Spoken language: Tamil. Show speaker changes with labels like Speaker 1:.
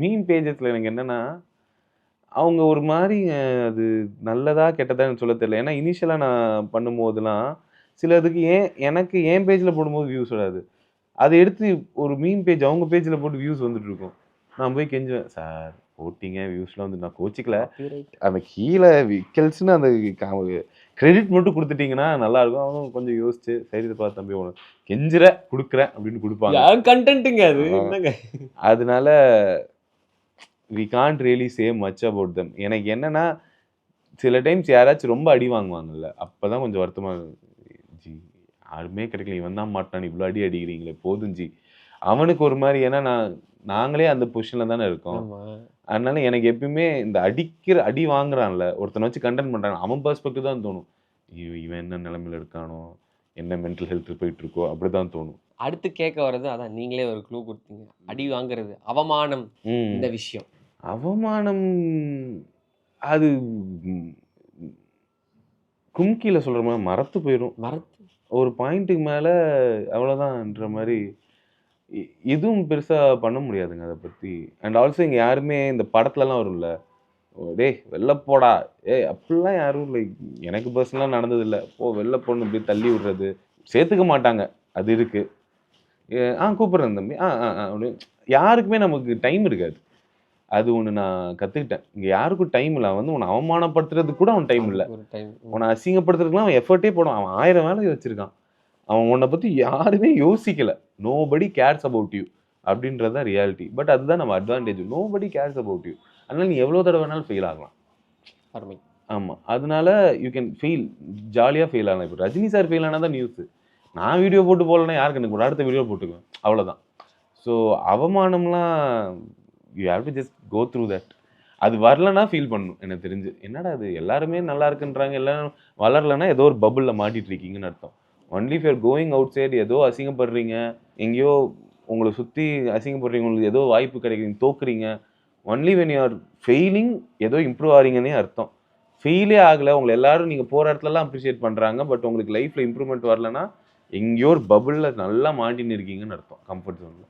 Speaker 1: மீம் பேஜஸ்ல எனக்கு என்னன்னா, அவங்க ஒரு மாரி அது நல்லதா, கெட்டதான்னு எனக்கு சொல்ல தெரியல. ஏன்னா இனிஷியலா நான் பண்ணும்போதெல்லாம், சிலதுக்கு எனக்கு என் பேஜ்ல போடும்போது வியூஸ் வராது. அத எடுத்து ஒரு மீம் பேஜ் அவங்க பேஜ்ல போட்டு வியூஸ் வந்துட்டு இருக்கும். நான் போய் கெஞ்சுவேன், "சார் போட்டீங்க வியூஸ்லாம் வந்து நான் கோச்சிக்கல.
Speaker 2: காப்பிரைட்.
Speaker 1: அந்த கீழ விக்கல்ஸ்ன்னு அந்த கிரெடிட் மட்டும் குடுத்துட்டீங்கன்னா நல்லாருக்கும்." அவங்க கொஞ்சம் யோசிச்சு, "சரிப்பா தம்பி உனக்கு கெஞ்சுற, குடுக்குறேன்" அப்படின்னு குடுப்பாங்க.
Speaker 2: என் கன்டென்ட்ங்க அது.
Speaker 1: ஆ.
Speaker 2: என்னங்க?
Speaker 1: அதனால we can't really say much about them. எனக்கு என்னன்னா, சில டைம்ஸ் யாராச்சும் ரொம்ப அடி வாங்குவாங்கல்ல, அப்பதான் கொஞ்சம் வருத்தமா ஜி யாருமே கிடைக்கல. இவன் தான் மாட்டான். இவ்ளோ அடி அடிக்கிறீங்களே போதும் ஜி. அவனுக்கு ஒரு மாரி ஏன்னா நாங்களே அந்த பொசிஷன்ல தானே இருக்கோம்.
Speaker 2: ஆமா.
Speaker 1: அதனால எனக்கு எப்பயுமே இந்த அடி வாங்குறான்ல, ஒருத்தன வச்சு கன்டென்ட் பண்றான். அவன் பெர்ஸ்பெக்டிவ் தான் தோணும். இவன் என்ன நிலைமையில இருக்கானோ? என்ன மென்டல் ஹெல்த் போயிட்டு இருக்கோ? அப்படிதான் தோணும்.
Speaker 2: அடுத்து கேட்க வர்றது அதான் நீங்களே ஒரு க்ளூ குடுத்தீங்க. அடி வாங்குறது, அவமானம் இந்த
Speaker 1: ம்.
Speaker 2: விஷயம்.
Speaker 1: அவமானம் அது ம் கும்கில சொல்ற மாரி மறத்து போயிரும்.
Speaker 2: மறத்து
Speaker 1: ஒரு பாயிண்ட்டுக்கு மேல அவ்வளோதான்ற மாரி எ எதுவும் பெருசா பண்ண முடியாதுங்க அத பத்தி. அண்ட் ஆல்சோ இங்க யாருமே இந்த படத்துலலாம் வரும்ல, "டேய் வெளில போடா, ஏய்" அப்படிலாம் யாரும் லைக் எனக்கு பர்சனலா நடந்ததில்ல. "போ வெளில போன்னு" இப்படி தள்ளி விடுறது. சேர்த்துக்க மாட்டாங்க. அது இருக்கு. கூப்பிடுறேன் தம்பி. அப்படி யாருக்குமே நமக்கு டைம் இருக்காது. அது ஒண்ணு நான் கத்துக்கிட்டேன். இங்க யாருக்கும் டைம் இல்ல. அவன் வந்து உன்ன அவமானப்படுத்துறதுக்கு கூட அவன் டைம் இல்ல.
Speaker 2: அதுக்கு ஒரு டைம்.
Speaker 1: உன்ன அசிங்கப்படுத்துறதுக்குலாம் அவன் எஃபர்ட்டே போடுவான். அவன் 1000 வேலை வச்சிருக்கான். அவன் உன்ன பத்தி யாருமே யோசிக்கல. நோபடி கேர்ஸ் அபௌட் யூ அப்படின்றது தான் ரியாலிட்டி. பட் அதுதான் நம்ம advantage. Nobody CARES about you. அதனால நீ எவ்வளோ தடவ வேணாலும் ஃபெயில் ஆகலாம்.
Speaker 2: அருமை.
Speaker 1: ஆமா. அதனால யூ கேன் ஃபெயில். ஜாலியா ஃபெயில் ஆகலாம். இப்ப ரஜினி சார் ஃபெயில் ஆனா தான் நியூஸ். நான் வீடியோ போட்டு போடலன்னா யாருக்கு கணக்கு போடும்? அடுத்த வீடியோ போட்டுக்குவேன். அவ்வளோதான். ஸோ அவமானம்லாம் you have to just go through that. அது வரலன்னா ஃபீல் பண்ணணும் எனக்கு தெரிஞ்சு. என்னடா இது எல்லாருமே நல்லா இருக்குன்றாங்க. எல்லாரும் வளரலன்னா ஏதோ ஒரு பபுள்ல மாட்டிட்டு இருக்கீங்கன்னு அர்த்தம். Only if you are going outside ஏதோ அசிங்கப்படுறீங்க. எங்கேயோ உங்கள சுத்தி அசிங்கப்படுறீங்க. உங்களுக்கு ஏதோ வாய்ப்பு கிடைக்குது. தோக்குறீங்க. Only when you are failing ஏதோ இம்ப்ரூவ் ஆறீங்கன்னே அர்த்தம். ஃபெயிலே ஆகல. உங்கள எல்லாரும் நீங்க போற இடத்துலலாம் அப்ரிஷியேட் பண்றாங்க. பட் உங்களுக்கு லைஃப்ல இம்ப்ரூவ்மென்ட் வரலன்னா, எங்கேயோ ஒரு பபுள்ல நல்லா மாட்டின்னு இருக்கீங்கன்னு அர்த்தம். கம்ஃபர்ட் ஜோன்ல.